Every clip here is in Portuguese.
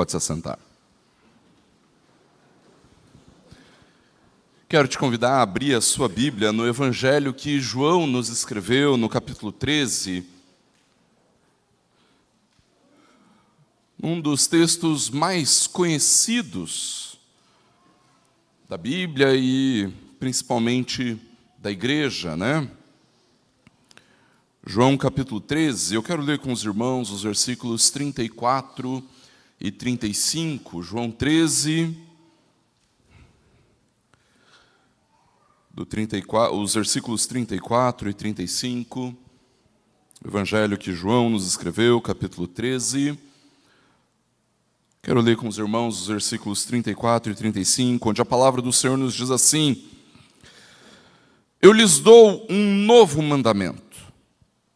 Pode se assentar. Quero te convidar a abrir a sua Bíblia no Evangelho que João nos escreveu, no capítulo 13. Um dos textos mais conhecidos da Bíblia e principalmente da igreja, né? João capítulo 13, eu quero ler com os irmãos os versículos 34 e 35. João 13, os versículos 34 e 35. O Evangelho que João nos escreveu, capítulo 13. Quero ler com os irmãos os versículos 34 e 35, onde a palavra do Senhor nos diz assim: Eu lhes dou um novo mandamento,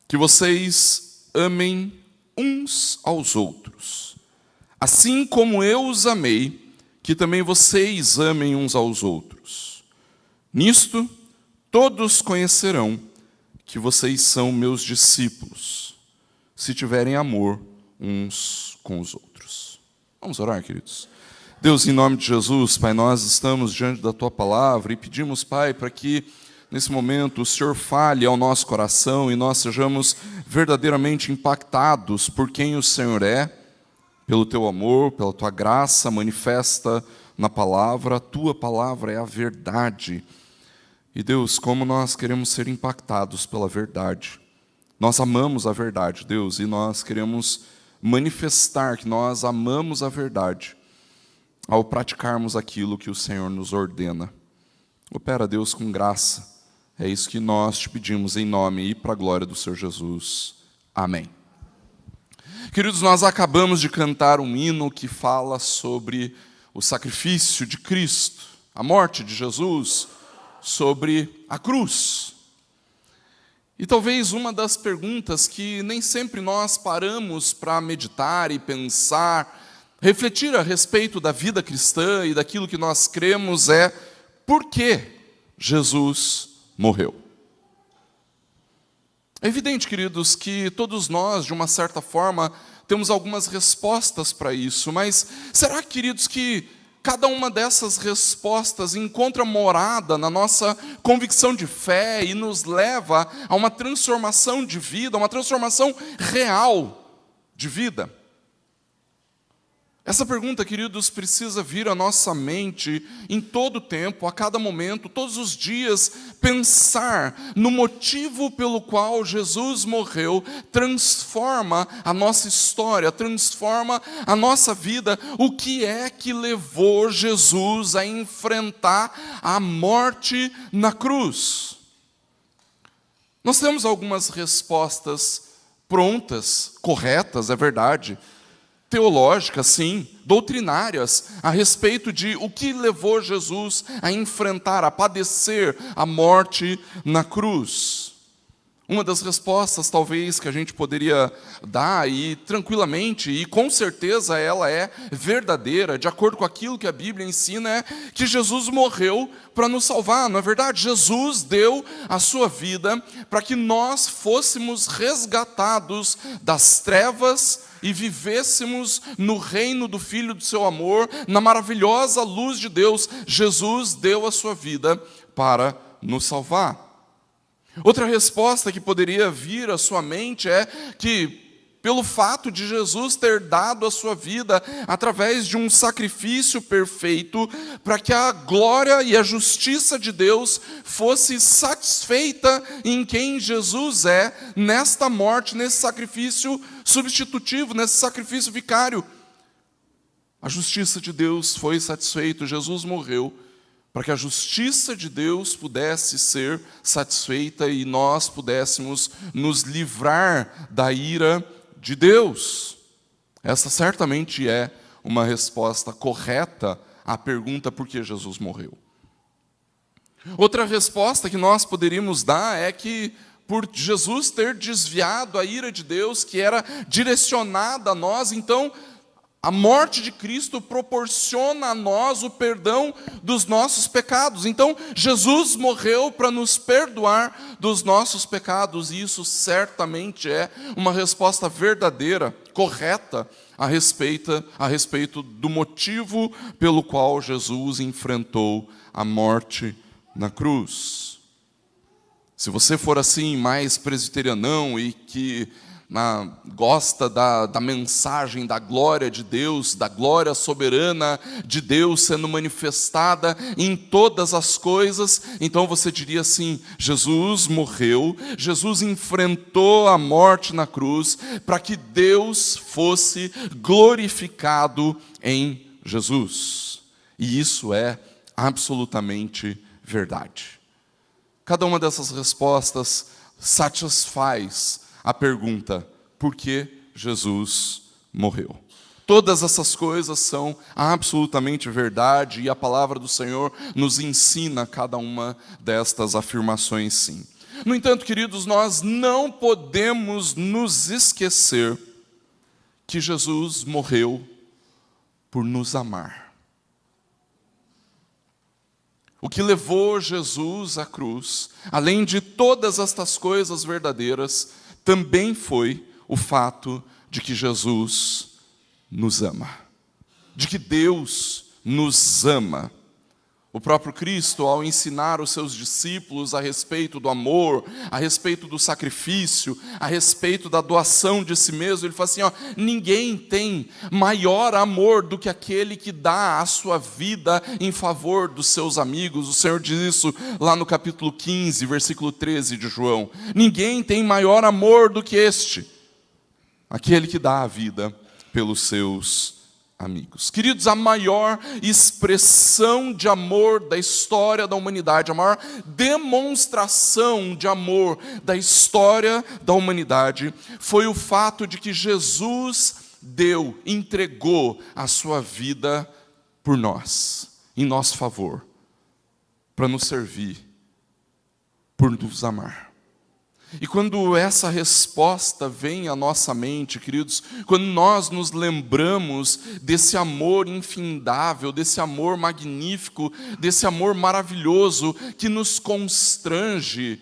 que vocês amem uns aos outros. Assim como eu os amei, que também vocês amem uns aos outros. Nisto, todos conhecerão que vocês são meus discípulos, se tiverem amor uns com os outros. Vamos orar, queridos. Deus, em nome de Jesus, Pai, nós estamos diante da Tua palavra e pedimos, Pai, para que nesse momento o Senhor fale ao nosso coração e nós sejamos verdadeiramente impactados por quem o Senhor é, pelo Teu amor, pela Tua graça manifesta na palavra. A Tua palavra é a verdade. E Deus, como nós queremos ser impactados pela verdade. Nós amamos a verdade, Deus, e nós queremos manifestar que nós amamos a verdade ao praticarmos aquilo que o Senhor nos ordena. Opera, Deus, com graça. É isso que nós te pedimos em nome e para a glória do Senhor Jesus. Amém. Queridos, nós acabamos de cantar um hino que fala sobre o sacrifício de Cristo, a morte de Jesus sobre a cruz. E talvez uma das perguntas que nem sempre nós paramos para meditar e pensar, refletir a respeito da vida cristã e daquilo que nós cremos é: por que Jesus morreu? É evidente, queridos, que todos nós, de uma certa forma, temos algumas respostas para isso, mas será, queridos, que cada uma dessas respostas encontra morada na nossa convicção de fé e nos leva a uma transformação de vida, uma transformação real de vida? Essa pergunta, queridos, precisa vir à nossa mente em todo o tempo, a cada momento, todos os dias, pensar no motivo pelo qual Jesus morreu, transforma a nossa história, transforma a nossa vida. O que é que levou Jesus a enfrentar a morte na cruz? Nós temos algumas respostas prontas, corretas, é verdade, teológicas, sim, doutrinárias, a respeito de o que levou Jesus a enfrentar, a padecer a morte na cruz. Uma das respostas, talvez, que a gente poderia dar, e tranquilamente, e com certeza ela é verdadeira, de acordo com aquilo que a Bíblia ensina, é que Jesus morreu para nos salvar, não é verdade? Jesus deu a sua vida para que nós fôssemos resgatados das trevas e vivêssemos no reino do Filho do seu amor, na maravilhosa luz de Deus. Jesus deu a sua vida para nos salvar. Outra resposta que poderia vir à sua mente é que, pelo fato de Jesus ter dado a sua vida através de um sacrifício perfeito, para que a glória e a justiça de Deus fosse satisfeita em quem Jesus é, nesta morte, nesse sacrifício substitutivo, nesse sacrifício vicário. A justiça de Deus foi satisfeita, Jesus morreu para que a justiça de Deus pudesse ser satisfeita e nós pudéssemos nos livrar da ira de Deus. Essa certamente é uma resposta correta à pergunta por que Jesus morreu. Outra resposta que nós poderíamos dar é que, por Jesus ter desviado a ira de Deus que era direcionada a nós, então a morte de Cristo proporciona a nós o perdão dos nossos pecados. Então, Jesus morreu para nos perdoar dos nossos pecados, e isso certamente é uma resposta verdadeira, correta a respeito do motivo pelo qual Jesus enfrentou a morte na cruz. Se você for assim mais presbiterianão e que gosta da mensagem da glória de Deus, da glória soberana de Deus sendo manifestada em todas as coisas, então você diria assim: Jesus morreu, Jesus enfrentou a morte na cruz para que Deus fosse glorificado em Jesus. E isso é absolutamente verdade. Cada uma dessas respostas satisfaz a pergunta: por que Jesus morreu? Todas essas coisas são absolutamente verdade e a palavra do Senhor nos ensina cada uma destas afirmações, sim. No entanto, queridos, nós não podemos nos esquecer que Jesus morreu por nos amar. O que levou Jesus à cruz, além de todas estas coisas verdadeiras, também foi o fato de que Jesus nos ama, de que Deus nos ama. O próprio Cristo, ao ensinar os seus discípulos a respeito do amor, a respeito do sacrifício, a respeito da doação de si mesmo, ele fala assim: ninguém tem maior amor do que aquele que dá a sua vida em favor dos seus amigos. O Senhor diz isso lá no capítulo 15, versículo 13 de João. Ninguém tem maior amor do que este, aquele que dá a vida pelos seus amigos. Queridos, a maior expressão de amor da história da humanidade, a maior demonstração de amor da história da humanidade foi o fato de que Jesus entregou a sua vida por nós, em nosso favor, para nos servir, por nos amar. E quando essa resposta vem à nossa mente, queridos, quando nós nos lembramos desse amor infindável, desse amor magnífico, desse amor maravilhoso que nos constrange,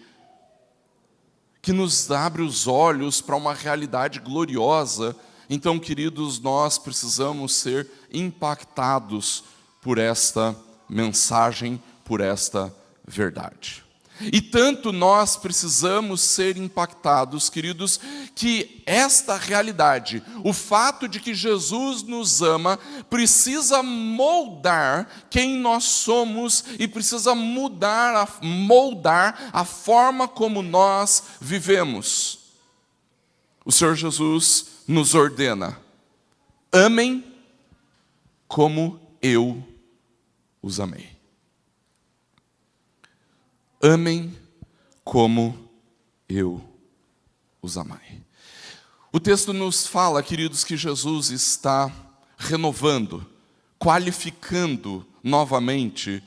que nos abre os olhos para uma realidade gloriosa, então, queridos, nós precisamos ser impactados por esta mensagem, por esta verdade. E tanto nós precisamos ser impactados, queridos, que esta realidade, o fato de que Jesus nos ama, precisa moldar quem nós somos e precisa moldar a forma como nós vivemos. O Senhor Jesus nos ordena: amem como eu os amei. Amem como eu os amei. O texto nos fala, queridos, que Jesus está renovando, qualificando novamente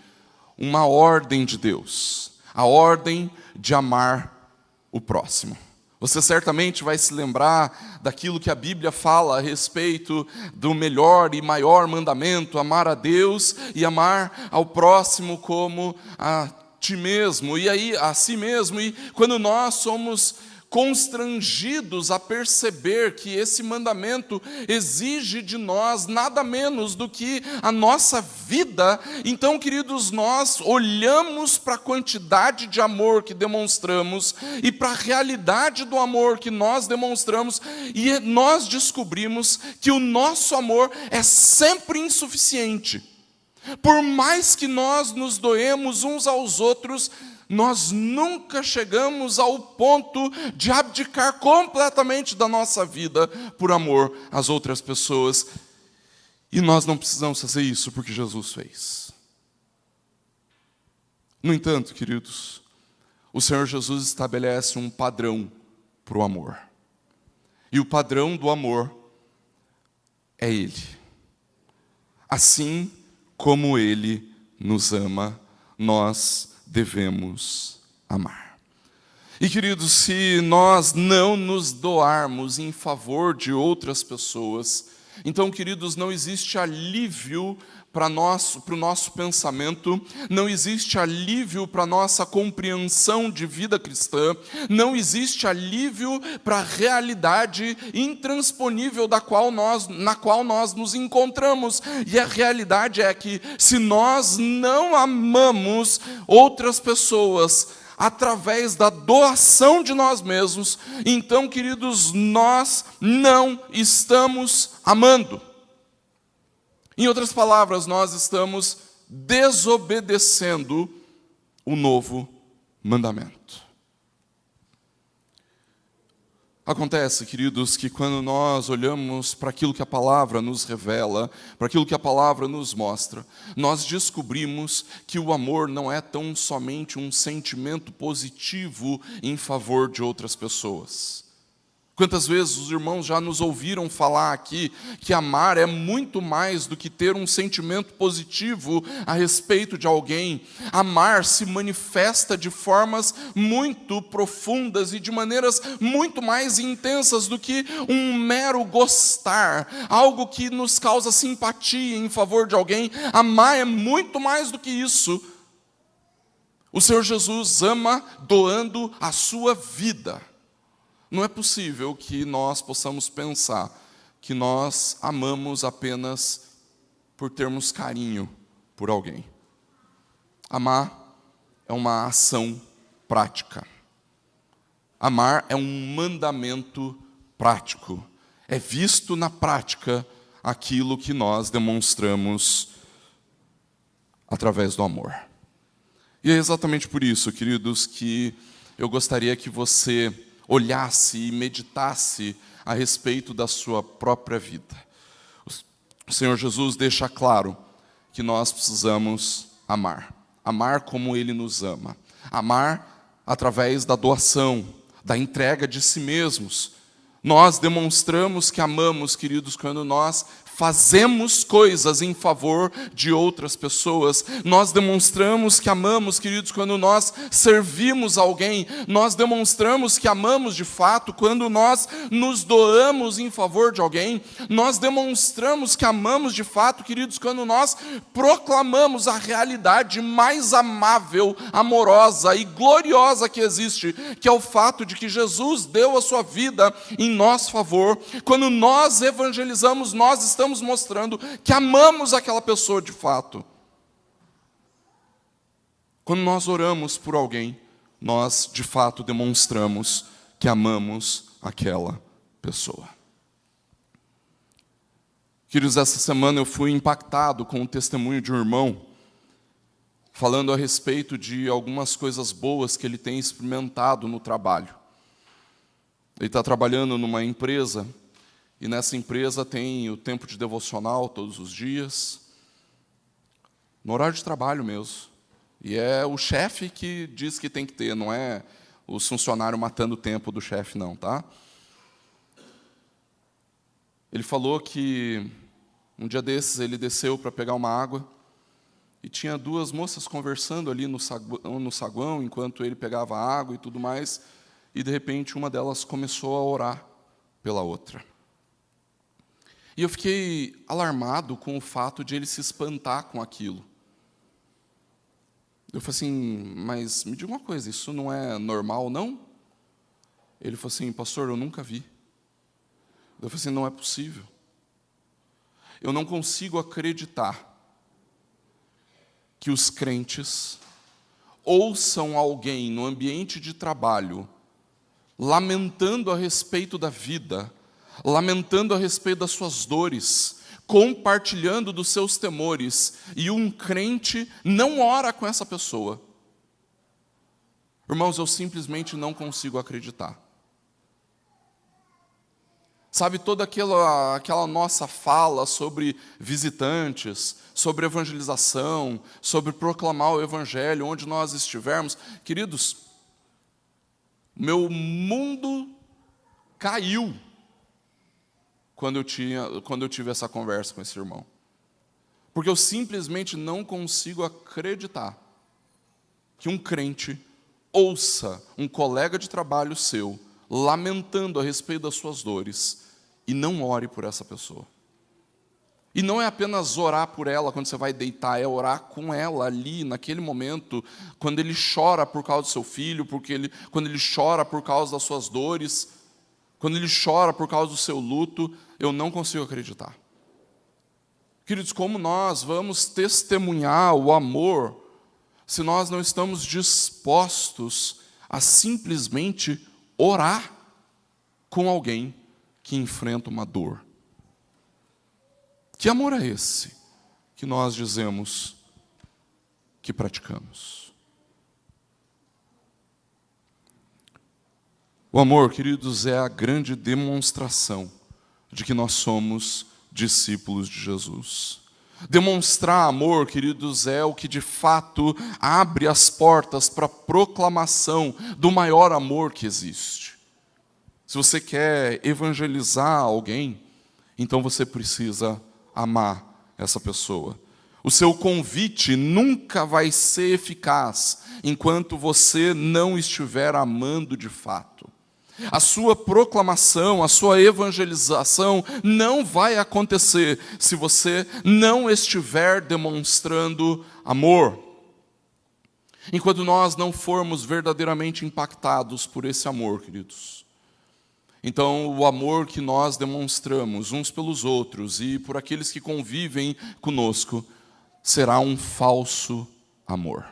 uma ordem de Deus, a ordem de amar o próximo. Você certamente vai se lembrar daquilo que a Bíblia fala a respeito do melhor e maior mandamento: amar a Deus e amar ao próximo como a ti mesmo, e aí a si mesmo. E quando nós somos constrangidos a perceber que esse mandamento exige de nós nada menos do que a nossa vida, então, queridos, nós olhamos para a quantidade de amor que demonstramos e para a realidade do amor que nós demonstramos, e nós descobrimos que o nosso amor é sempre insuficiente. Por mais que nós nos doemos uns aos outros, nós nunca chegamos ao ponto de abdicar completamente da nossa vida por amor às outras pessoas. E nós não precisamos fazer isso porque Jesus fez. No entanto, queridos, o Senhor Jesus estabelece um padrão para o amor. E o padrão do amor é Ele. Assim como Ele nos ama, nós devemos amar. E, queridos, se nós não nos doarmos em favor de outras pessoas, Então, queridos, não existe alívio para o nosso pensamento, não existe alívio para a nossa compreensão de vida cristã, não existe alívio para a realidade intransponível na qual nós nos encontramos. E a realidade é que, se nós não amamos outras pessoas através da doação de nós mesmos, então, queridos, nós não estamos amando. Em outras palavras, nós estamos desobedecendo o novo mandamento. Acontece, queridos, que quando nós olhamos para aquilo que a palavra nos revela, para aquilo que a palavra nos mostra, nós descobrimos que o amor não é tão somente um sentimento positivo em favor de outras pessoas. Quantas vezes os irmãos já nos ouviram falar aqui que amar é muito mais do que ter um sentimento positivo a respeito de alguém. Amar se manifesta de formas muito profundas e de maneiras muito mais intensas do que um mero gostar, algo que nos causa simpatia em favor de alguém. Amar é muito mais do que isso. O Senhor Jesus ama doando a sua vida. Não é possível que nós possamos pensar que nós amamos apenas por termos carinho por alguém. Amar é uma ação prática. Amar é um mandamento prático. É visto na prática aquilo que nós demonstramos através do amor. E é exatamente por isso, queridos, que eu gostaria que você olhasse e meditasse a respeito da sua própria vida. O Senhor Jesus deixa claro que nós precisamos amar. Amar como Ele nos ama. Amar através da doação, da entrega de si mesmos. Nós demonstramos que amamos, queridos, quando nós fazemos coisas em favor de outras pessoas. Nós demonstramos que amamos, queridos, quando nós servimos alguém. Nós demonstramos que amamos de fato quando nós nos doamos em favor de alguém. Nós demonstramos que amamos de fato, queridos, quando nós proclamamos a realidade mais amável, amorosa e gloriosa que existe, que é o fato de que Jesus deu a sua vida em nosso favor. Quando nós evangelizamos, nós estamos mostrando que amamos aquela pessoa de fato. Quando nós oramos por alguém, nós de fato demonstramos que amamos aquela pessoa. Queridos, essa semana eu fui impactado com o testemunho de um irmão, falando a respeito de algumas coisas boas que ele tem experimentado no trabalho. Ele está trabalhando numa empresa, e nessa empresa tem o tempo de devocional todos os dias, no horário de trabalho mesmo. E é o chefe que diz que tem que ter, não é os funcionários matando o tempo do chefe, não, tá? Ele falou que um dia desses ele desceu para pegar uma água e tinha duas moças conversando ali no saguão enquanto ele pegava a água e tudo mais, e de repente uma delas começou a orar pela outra. E eu fiquei alarmado com o fato de ele se espantar com aquilo. Eu falei assim, mas me diga uma coisa, isso não é normal, não? Ele falou assim, pastor, eu nunca vi. Eu falei assim, não é possível. Eu não consigo acreditar que os crentes ouçam alguém no ambiente de trabalho lamentando a respeito da vida, lamentando a respeito das suas dores, compartilhando dos seus temores, e um crente não ora com essa pessoa. Irmãos, eu simplesmente não consigo acreditar. Sabe, toda aquela nossa fala sobre visitantes, sobre evangelização, sobre proclamar o evangelho onde nós estivermos, queridos, meu mundo caiu quando eu tive essa conversa com esse irmão. Porque eu simplesmente não consigo acreditar que um crente ouça um colega de trabalho seu lamentando a respeito das suas dores e não ore por essa pessoa. E não é apenas orar por ela quando você vai deitar, é orar com ela ali, naquele momento, quando ele chora por causa do seu filho, quando ele chora por causa das suas dores, quando ele chora por causa do seu luto. Eu não consigo acreditar. Queridos, como nós vamos testemunhar o amor se nós não estamos dispostos a simplesmente orar com alguém que enfrenta uma dor? Que amor é esse que nós dizemos que praticamos? O amor, queridos, é a grande demonstração de que nós somos discípulos de Jesus. Demonstrar amor, queridos, é o que de fato abre as portas para a proclamação do maior amor que existe. Se você quer evangelizar alguém, então você precisa amar essa pessoa. O seu convite nunca vai ser eficaz enquanto você não estiver amando de fato. A sua proclamação, a sua evangelização não vai acontecer se você não estiver demonstrando amor. Enquanto nós não formos verdadeiramente impactados por esse amor, queridos, então o amor que nós demonstramos uns pelos outros e por aqueles que convivem conosco será um falso amor.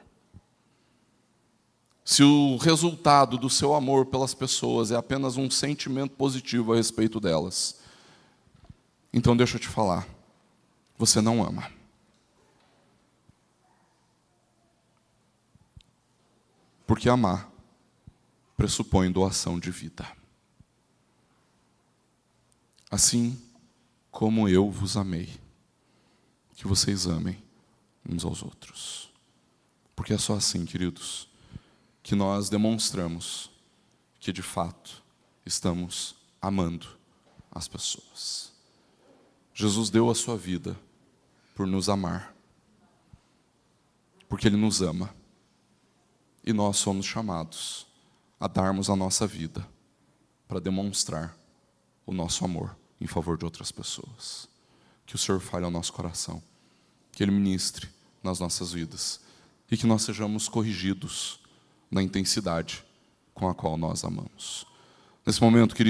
Se o resultado do seu amor pelas pessoas é apenas um sentimento positivo a respeito delas, então deixa eu te falar, você não ama. Porque amar pressupõe doação de vida. Assim como eu vos amei, que vocês amem uns aos outros. Porque é só assim, queridos, que nós demonstramos que, de fato, estamos amando as pessoas. Jesus deu a sua vida por nos amar, porque Ele nos ama, e nós somos chamados a darmos a nossa vida para demonstrar o nosso amor em favor de outras pessoas. Que o Senhor fale ao nosso coração, que Ele ministre nas nossas vidas, e que nós sejamos corrigidos na intensidade com a qual nós amamos. Nesse momento, querido,